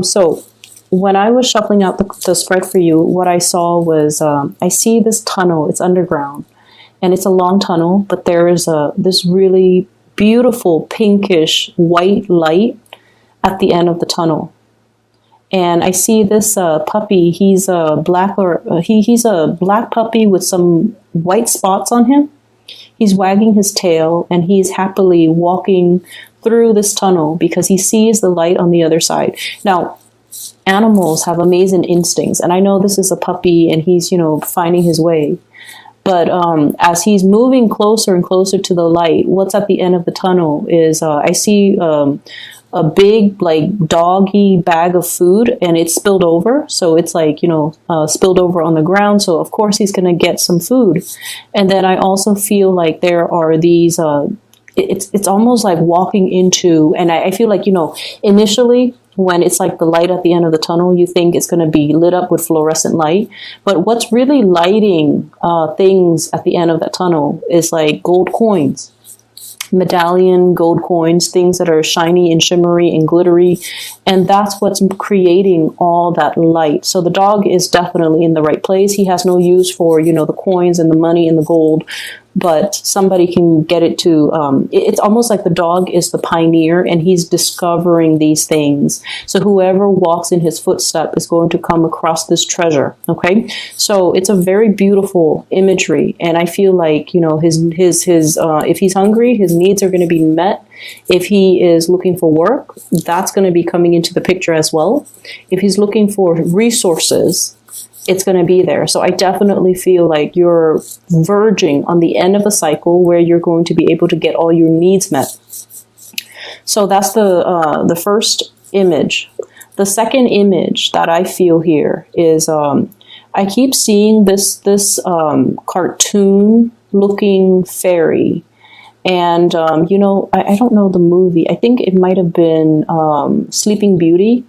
So when I was shuffling out the spread for you, what I saw was I see this tunnel. It's underground, and it's a long tunnel, but there is this really beautiful pinkish white light at the end of the tunnel. And I see this puppy. He's a black he's a black puppy with some white spots on him. He's wagging his tail, and he's happily walking through this tunnel because he sees the light on the other side. Now, animals have amazing instincts, and I know this is a puppy, and he's, finding his way. But as he's moving closer and closer to the light, what's at the end of the tunnel is I see a big, doggy bag of food, and it's spilled over. So it's spilled over on the ground. So of course he's going to get some food. And then I also feel like there are these, it's almost like walking into, and I feel like, initially when it's like the light at the end of the tunnel, you think it's going to be lit up with fluorescent light. But what's really lighting things at the end of that tunnel is like gold coins. Medallion, gold coins, things that are shiny and shimmery and glittery, and that's what's creating all that light. So the dog is definitely in the right place. He has no use for the coins and the money and the gold, but somebody can get it to it's almost like the dog is the pioneer, and he's discovering these things. So whoever walks in his footstep is going to come across this treasure. Okay, so it's a very beautiful imagery, and I feel like his if he's hungry, his needs are going to be met. If he is looking for work, that's going to be coming into the picture as well. If he's looking for resources, it's going to be there. So I definitely feel like you're verging on the end of a cycle where you're going to be able to get all your needs met. So that's the first image. The second image that I feel here is I keep seeing this cartoon looking fairy. And, I don't know the movie. I think it might have been Sleeping Beauty,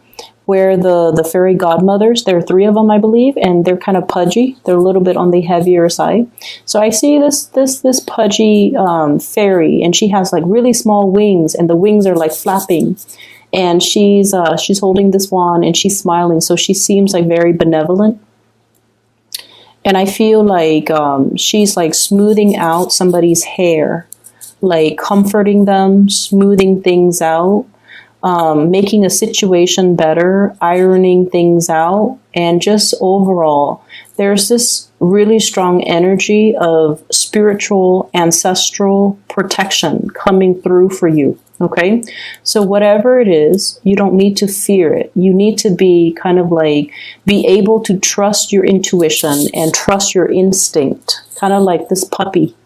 where the fairy godmothers, there are 3 of them, I believe, and they're kind of pudgy. They're a little bit on the heavier side. So I see this pudgy fairy, and she has like really small wings, and the wings are like flapping. And she's holding this wand, and she's smiling. So she seems like very benevolent. And I feel like she's like smoothing out somebody's hair, like comforting them, smoothing things out. Making a situation better, ironing things out, and just overall, there's this really strong energy of spiritual, ancestral protection coming through for you. Okay, so whatever it is, you don't need to fear it. You need to be kind of like, be able to trust your intuition and trust your instinct, kind of like this puppy.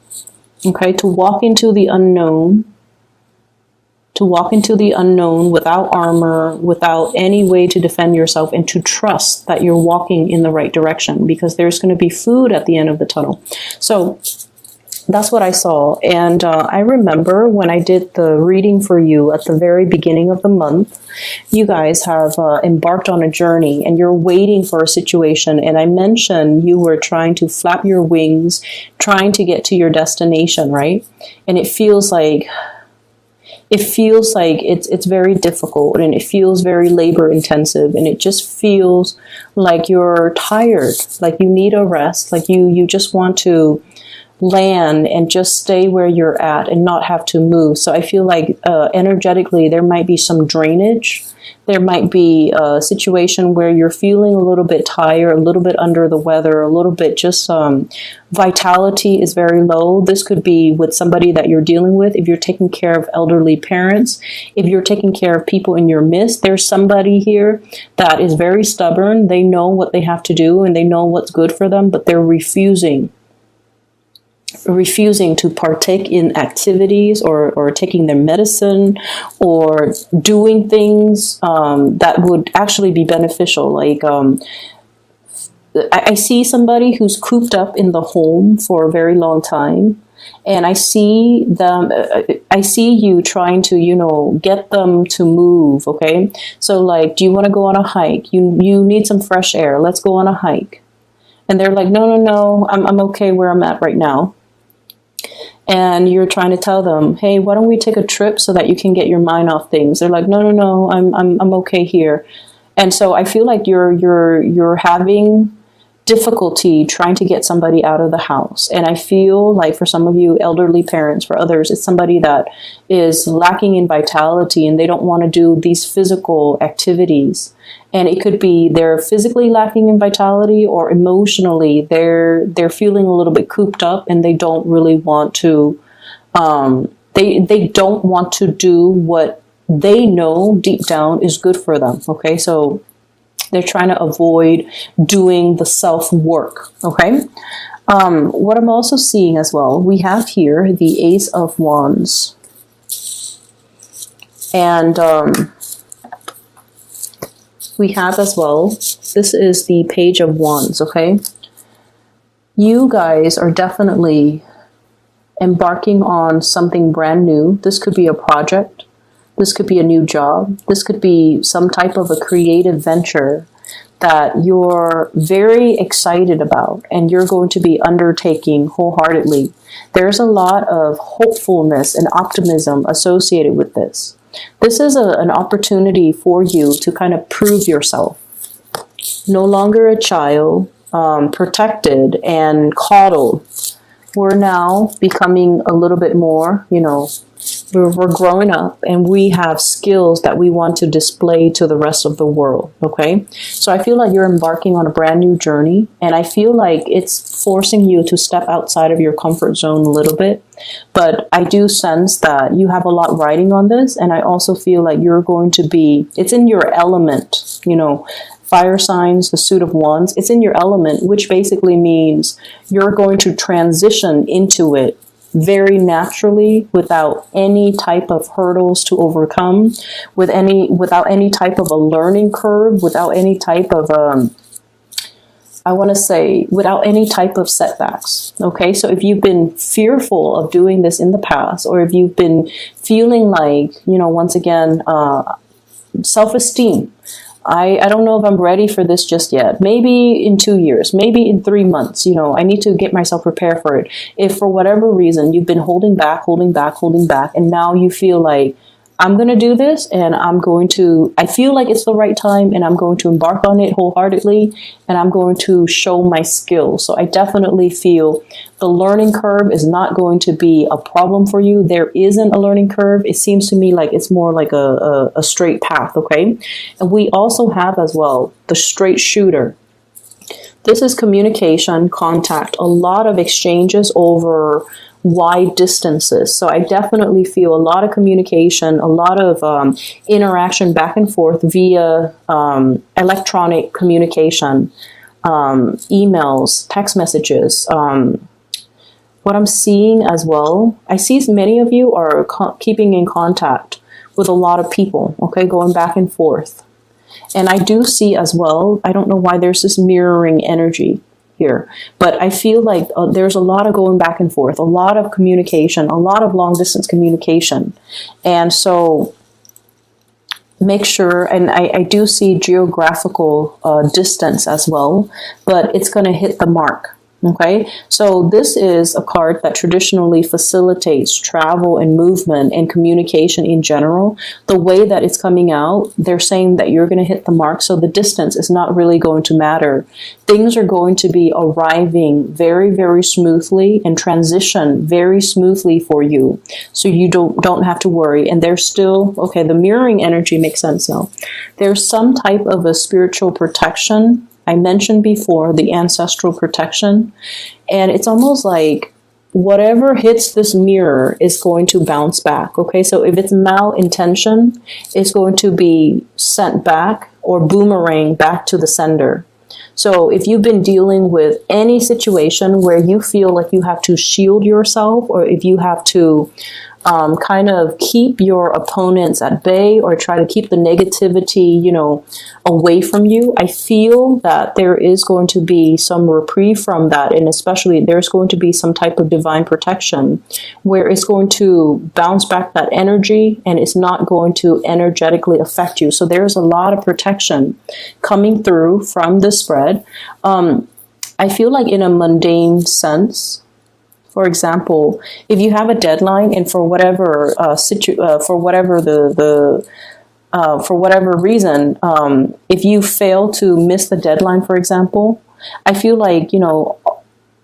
Okay, to walk into the unknown. To walk into the unknown without armor, without any way to defend yourself, and to trust that you're walking in the right direction, because there's going to be food at the end of the tunnel. So that's what I saw. And I remember when I did the reading for you at the very beginning of the month, you guys have embarked on a journey, and you're waiting for a situation. And I mentioned you were trying to flap your wings, trying to get to your destination, right? And it feels like it's very difficult, and it feels very labor intensive, and it just feels like you're tired, like you need a rest, like you just want to land and just stay where you're at and not have to move. So I feel like energetically there might be some drainage. There might be a situation where you're feeling a little bit tired, a little bit under the weather, a little bit just vitality is very low. This could be with somebody that you're dealing with. If you're taking care of elderly parents, if you're taking care of people in your midst, there's somebody here that is very stubborn. They know what they have to do, and they know what's good for them, but they're refusing to partake in activities or taking their medicine or doing things that would actually be beneficial. Like I see somebody who's cooped up in the home for a very long time, and I see you trying to, get them to move. Okay. So like, do you want to go on a hike? You need some fresh air. Let's go on a hike. And they're like, no, I'm okay where I'm at right now. And you're trying to tell them, hey, why don't we take a trip so that you can get your mind off things? They're like, no, I'm okay here. And so I feel like you're having difficulty trying to get somebody out of the house. And I feel like for some of you elderly parents, for others, it's somebody that is lacking in vitality and they don't want to do these physical activities. And it could be they're physically lacking in vitality, or emotionally they're feeling a little bit cooped up and they don't really want to they don't want to do what they know deep down is good for them. Okay, so they're trying to avoid doing the self-work, okay? What I'm also seeing as well, we have here the Ace of Wands. And we have as well, this is the Page of Wands, okay? You guys are definitely embarking on something brand new. This could be a project. This could be a new job. This could be some type of a creative venture that you're very excited about and you're going to be undertaking wholeheartedly. There's a lot of hopefulness and optimism associated with this. This is an opportunity for you to kind of prove yourself. No longer a child, protected and coddled. We're now becoming a little bit more, you know, we're growing up and we have skills that we want to display to the rest of the world, okay? So I feel like you're embarking on a brand new journey, and I feel like it's forcing you to step outside of your comfort zone a little bit. But I do sense that you have a lot riding on this, and I also feel like you're going to be, it's in your element, you know, fire signs, the suit of wands, it's in your element, which basically means you're going to transition into it very naturally, without any type of hurdles to overcome, without any type of a learning curve, without any type of without any type of setbacks. Okay, so if you've been fearful of doing this in the past, or if you've been feeling like, you know, once again, self-esteem, I don't know if I'm ready for this just yet. Maybe in 2 years, maybe in 3 months, you know, I need to get myself prepared for it. If for whatever reason you've been holding back, and now you feel like, I'm going to do this and I feel like it's the right time and I'm going to embark on it wholeheartedly and I'm going to show my skills. So I definitely feel the learning curve is not going to be a problem for you. There isn't a learning curve. It seems to me like it's more like a straight path, okay? And we also have as well the straight shooter. This is communication, contact, a lot of exchanges over wide distances. So I definitely feel a lot of communication, a lot of interaction back and forth via electronic communication, emails, text messages. What I'm seeing as well, I see many of you are keeping in contact with a lot of people, okay, going back and forth. And I do see as well, I don't know why there's this mirroring energy here, but I feel like there's a lot of going back and forth, a lot of communication, a lot of long distance communication. And so make sure, and I do see geographical distance as well, but it's going to hit the mark. Okay, so this is a card that traditionally facilitates travel and movement and communication in general. The way that it's coming out, they're saying that you're going to hit the mark, so the distance is not really going to matter. Things are going to be arriving very, very smoothly and transition very smoothly for you, so you don't have to worry. And there's still, okay, the mirroring energy makes sense now. There's some type of a spiritual protection. I mentioned before the ancestral protection, and it's almost like whatever hits this mirror is going to bounce back. Okay, so if it's malintention, it's going to be sent back or boomerang back to the sender. So if you've been dealing with any situation where you feel like you have to shield yourself, or if you have to kind of keep your opponents at bay or try to keep the negativity, you know, away from you, I feel that there is going to be some reprieve from that. And especially there's going to be some type of divine protection where it's going to bounce back that energy and it's not going to energetically affect you. So there's a lot of protection coming through from the spread. I feel like in a mundane sense, for example, if you have a deadline and for whatever the for whatever reason, if you fail to miss the deadline, for example, I feel like,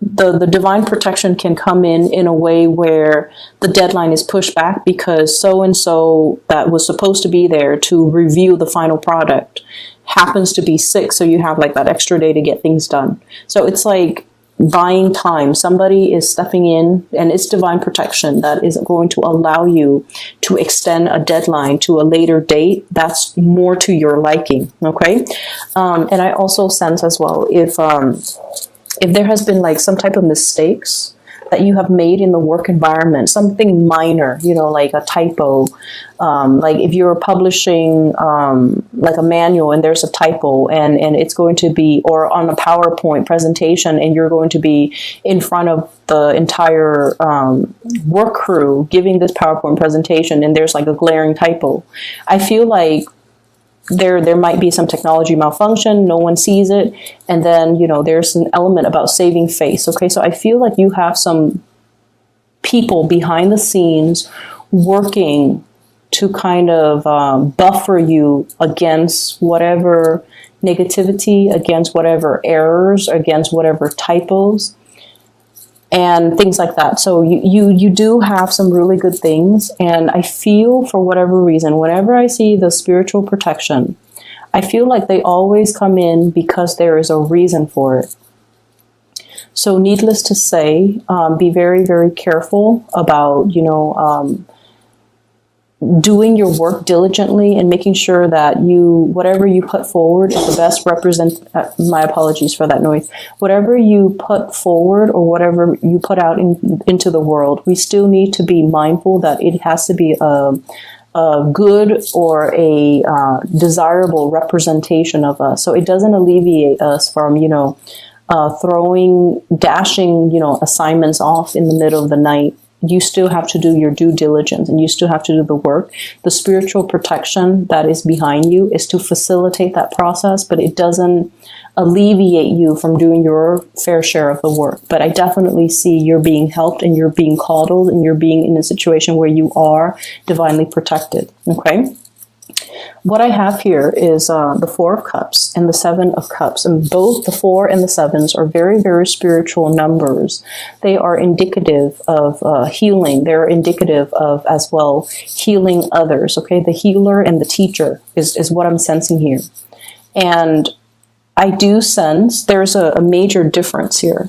the divine protection can come in a way where the deadline is pushed back because so and so that was supposed to be there to review the final product happens to be sick, so you have like that extra day to get things done. So it's like buying time. Somebody is stepping in, and it's divine protection that is going to allow you to extend a deadline to a later date that's more to your liking. Okay. And I also sense as well, if there has been like some type of mistakes that you have made in the work environment, something minor, like a typo, like if you're publishing like a manual and there's a typo and it's going to be, or on a PowerPoint presentation and you're going to be in front of the entire work crew giving this PowerPoint presentation and there's like a glaring typo. I feel like there might be some technology malfunction, no one sees it, and then, there's an element about saving face, okay? So I feel like you have some people behind the scenes working to kind of buffer you against whatever negativity, against whatever errors, against whatever typos, and things like that. So you do have some really good things. And I feel, for whatever reason, whenever I see the spiritual protection, I feel like they always come in because there is a reason for it. So needless to say, be very, very careful about, doing your work diligently and making sure that whatever you put forward is the best my apologies for that noise. Whatever you put forward or whatever you put out into the world, we still need to be mindful that it has to be a good or a desirable representation of us. So it doesn't alleviate us from, dashing, assignments off in the middle of the night. You still have to do your due diligence and you still have to do the work. The spiritual protection that is behind you is to facilitate that process, but it doesn't alleviate you from doing your fair share of the work. But I definitely see you're being helped and you're being coddled and you're being in a situation where you are divinely protected. Okay? What I have here is the Four of Cups and the Seven of Cups, and both the 4 and the 7s are very, very spiritual numbers. They are indicative of healing. They're indicative of, as well, healing others. Okay, the healer and the teacher is what I'm sensing here. And I do sense there's a major difference here.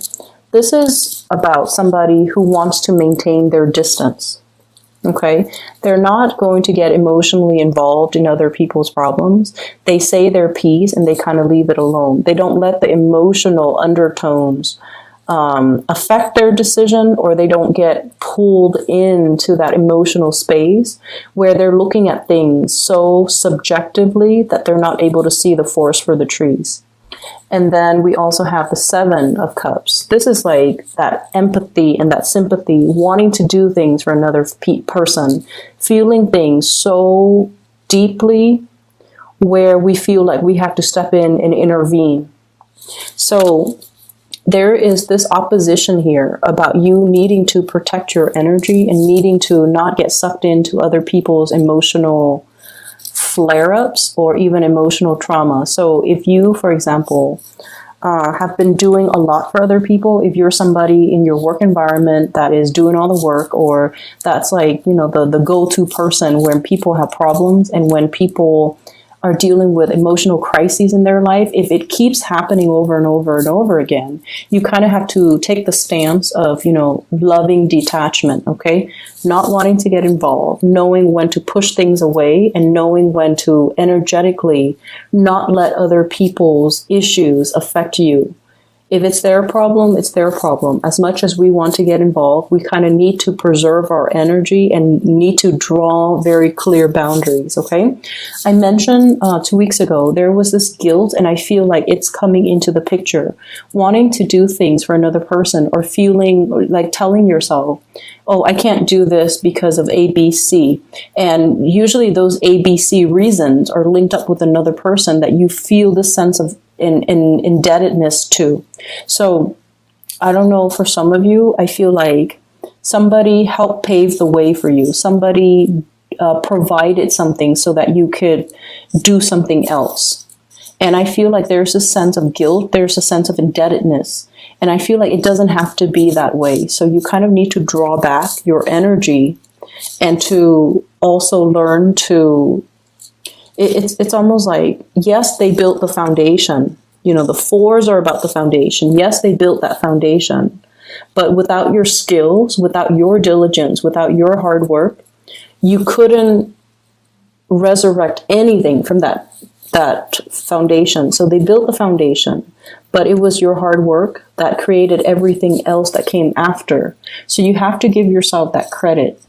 This is about somebody who wants to maintain their distance. Okay, they're not going to get emotionally involved in other people's problems. They say their piece and they kind of leave it alone. They don't let the emotional undertones affect their decision, or they don't get pulled into that emotional space where they're looking at things so subjectively that they're not able to see the forest for the trees. And then we also have the 7 of Cups. This is like that empathy and that sympathy, wanting to do things for another person, feeling things so deeply where we feel like we have to step in and intervene. So there is this opposition here about you needing to protect your energy and needing to not get sucked into other people's emotional flare-ups or even emotional trauma. So if you, for example, have been doing a lot for other people, if you're somebody in your work environment that is doing all the work, or that's like, the go-to person when people have problems and when people are dealing with emotional crises in their life, if it keeps happening over and over and over again, you kind of have to take the stance of, loving detachment, okay? Not wanting to get involved, knowing when to push things away, and knowing when to energetically not let other people's issues affect you. If it's their problem, it's their problem. As much as we want to get involved, we kind of need to preserve our energy and need to draw very clear boundaries, okay? I mentioned 2 weeks ago, there was this guilt, and I feel like it's coming into the picture. Wanting to do things for another person, or feeling like telling yourself, oh, I can't do this because of A, B, C. And usually those A, B, C reasons are linked up with another person that you feel this sense of in indebtedness to. So I don't know, for some of you, I feel like somebody helped pave the way for you. Somebody provided something so that you could do something else. And I feel like there's a sense of guilt, there's a sense of indebtedness. And I feel like it doesn't have to be that way. So you kind of need to draw back your energy and to also learn to, it's almost like, yes, they built the foundation. You know, the fours are about the foundation. Yes, they built that foundation. But without your skills, without your diligence, without your hard work, you couldn't resurrect anything from that foundation. So they built the foundation, but it was your hard work that created everything else that came after. So you have to give yourself that credit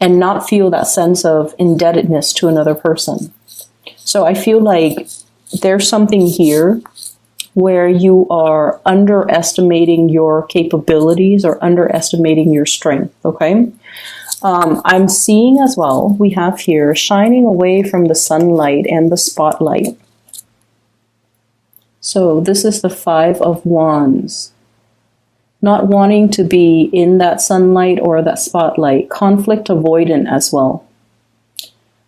and not feel that sense of indebtedness to another person. So I feel like there's something here where you are underestimating your capabilities or underestimating your strength, okay? I'm seeing as well, we have here shining away from the sunlight and the spotlight. So this is the Five of Wands. Not wanting to be in that sunlight or that spotlight. Conflict avoidant as well.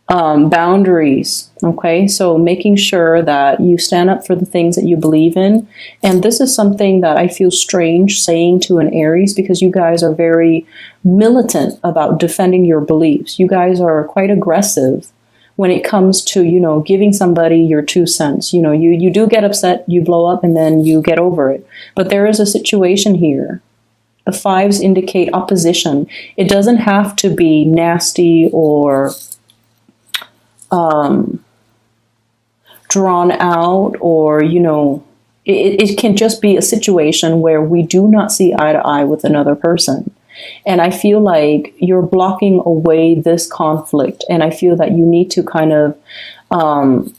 Boundaries, okay? So making sure that you stand up for the things that you believe in. And this is something that I feel strange saying to an Aries, because you guys are very militant about defending your beliefs. You guys are quite aggressive when it comes to, you know, giving somebody your 2 cents. You know, you do get upset, you blow up, and then you get over it. But there is a situation here. The fives indicate opposition. It doesn't have to be nasty or drawn out, or, you know, it can just be a situation where we do not see eye to eye with another person. And I feel like you're blocking away this conflict. And I feel that you need to kind of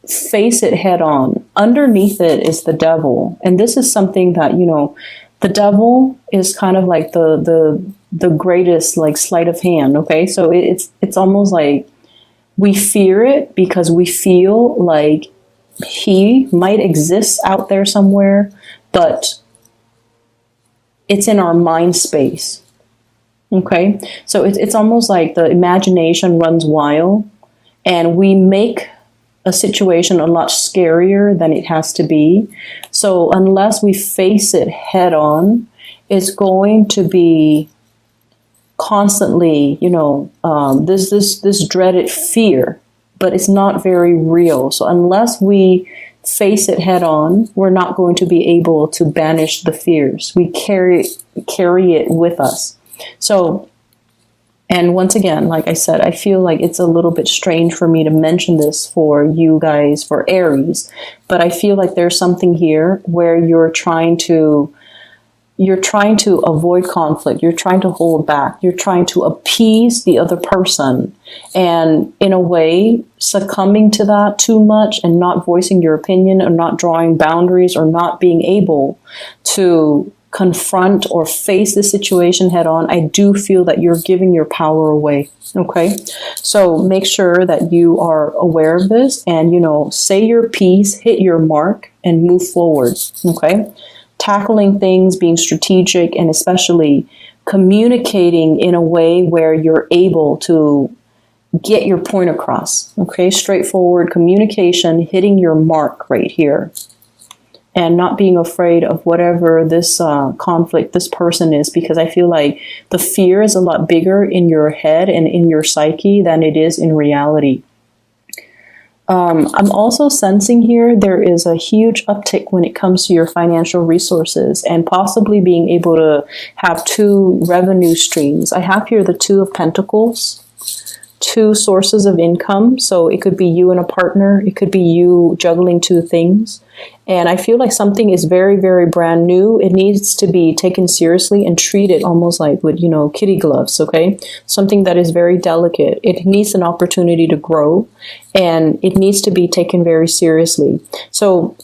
face it head on. Underneath it is the devil. And this is something that, you know, the devil is kind of like the greatest, like, sleight of hand. Okay. So it's almost like we fear it because we feel like he might exist out there somewhere, but it's in our mind space. Okay. So it's almost like the imagination runs wild and we make a situation a lot scarier than it has to be. So unless we face it head on, it's going to be constantly, you know, this dreaded fear, but it's not very real. So unless we face it head on, we're not going to be able to banish the fears. We carry it with us. So, and once again, like I said, I feel like it's a little bit strange for me to mention this for you guys, for Aries, but I feel like there's something here where you're trying to avoid conflict. You're trying to hold back. You're trying to appease the other person. And in a way, succumbing to that too much and not voicing your opinion or not drawing boundaries or not being able to confront or face the situation head on, I do feel that you're giving your power away. Okay. So make sure that you are aware of this and, you know, say your piece, hit your mark, and move forward. Okay. Tackling things, being strategic, and especially communicating in a way where you're able to get your point across. Okay, straightforward communication, hitting your mark right here, and not being afraid of whatever this conflict, this person is, because I feel like the fear is a lot bigger in your head and in your psyche than it is in reality. I'm also sensing here there is a huge uptick when it comes to your financial resources and possibly being able to have 2 revenue streams. I have here the 2 of Pentacles, 2 sources of income. So it could be you and a partner. It could be you juggling 2 things. And I feel like something is very, very brand new. It needs to be taken seriously and treated almost like with, you know, kitty gloves, okay? Something that is very delicate. It needs an opportunity to grow and it needs to be taken very seriously. So,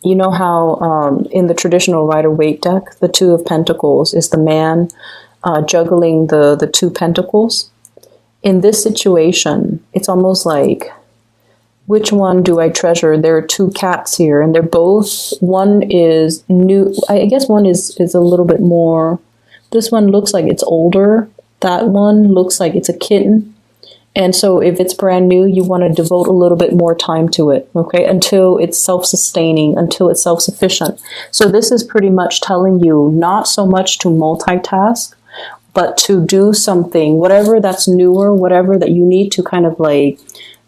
you know how in the traditional Rider-Waite deck, the 2 of Pentacles is the man juggling the 2 pentacles. In this situation, it's almost like, which one do I treasure? There are 2 cats here, and they're both, one is new. I guess one is a little bit more, this one looks like it's older. That one looks like it's a kitten. And so if it's brand new, you want to devote a little bit more time to it, okay, until it's self-sustaining, until it's self-sufficient. So this is pretty much telling you not so much to multitask, but to do something, whatever that's newer, whatever that you need to kind of like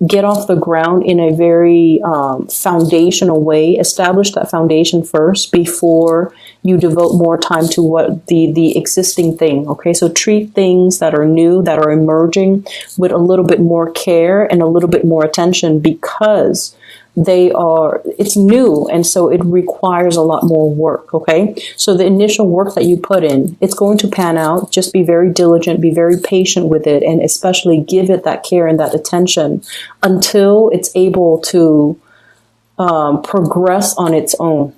get off the ground in a very foundational way. Establish that foundation first before you devote more time to what the existing thing. Okay, so treat things that are new, that are emerging, with a little bit more care and a little bit more attention, because it's new, and so it requires a lot more work. Okay, so the initial work that you put in, it's going to pan out. Just be very diligent, be very patient with it, and especially give it that care and that attention until it's able to progress on its own.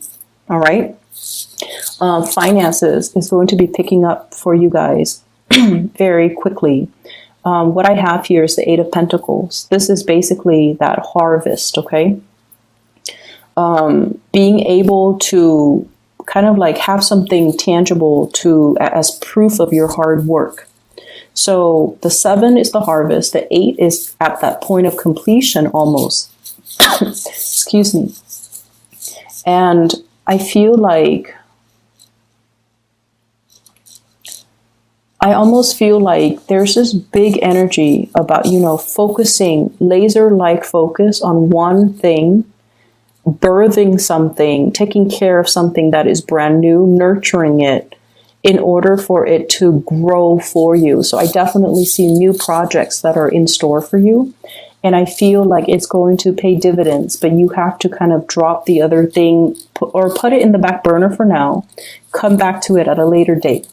All right. Finances is going to be picking up for you guys very quickly. What I have here is the Eight of Pentacles. This is basically that harvest, okay? Being able to kind of like have something tangible as proof of your hard work. So the 7 is the harvest. The 8 is at that point of completion almost. Excuse me. And I feel like I almost feel like there's this big energy about, focusing, laser-like focus on one thing, birthing something, taking care of something that is brand new, nurturing it in order for it to grow for you. So I definitely see new projects that are in store for you. And I feel like it's going to pay dividends, but you have to kind of drop the other thing or put it in the back burner for now. Come back to it at a later date.